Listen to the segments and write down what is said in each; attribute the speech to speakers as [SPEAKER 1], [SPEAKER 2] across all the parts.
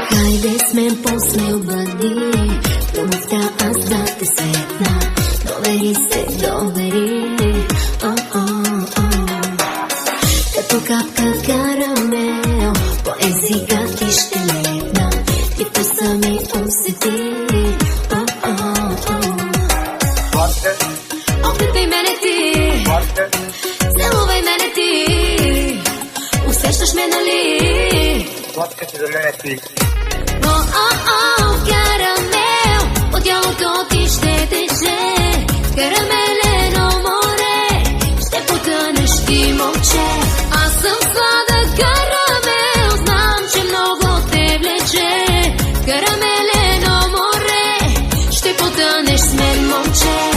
[SPEAKER 1] Хайде с мен после обади, любовта аз да те светна. Довери се, довери, като капка карамел, по езика ти ще лепна. Ти вкуса ми усети, опипай мене ти, целувай мене ти, усещаш ме, нали?
[SPEAKER 2] Сладка си за мене ти.
[SPEAKER 1] Карамел, от тялото ти ще тече, карамелено море, ще потънеш ти, момче. Аз съм сладък карамел, знам, че много те влече, карамелено море, ще потънеш с мен, момче.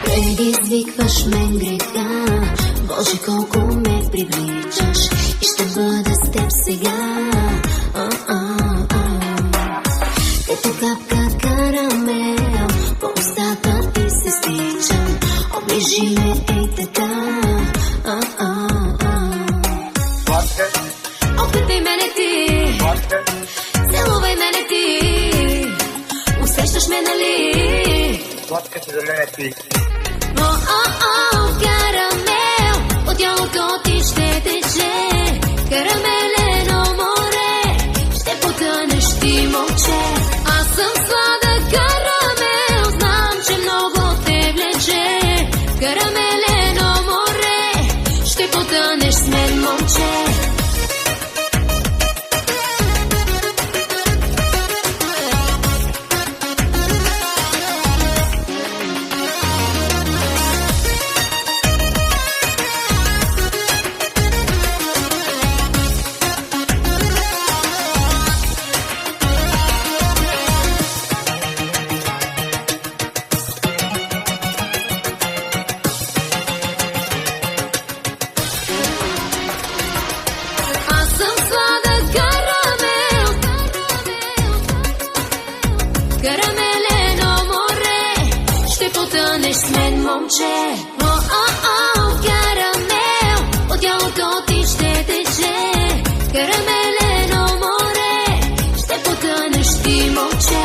[SPEAKER 1] Предизвикваш мен греха, Боже, колко ме привличаш, и ще бъда с теб сега. Като капка карамел, по устата ти се стичам, оближи ме ей така. Опипай мене ти, целувай мене ти, усещаш ме, нали?
[SPEAKER 2] Сладка си за мене ти.
[SPEAKER 1] Карамел, от тялото ти ще тече, карамелено море, ще потънеш ти, момче. Аз съм сладък карамел, знам, че много те влече, карамелено море, ще потънеш с мен, момче. Карамелено море, ще потънеш с мен, момче. Карамел, от тялото ти ще тече, карамелено море, ще потънеш ти, момче.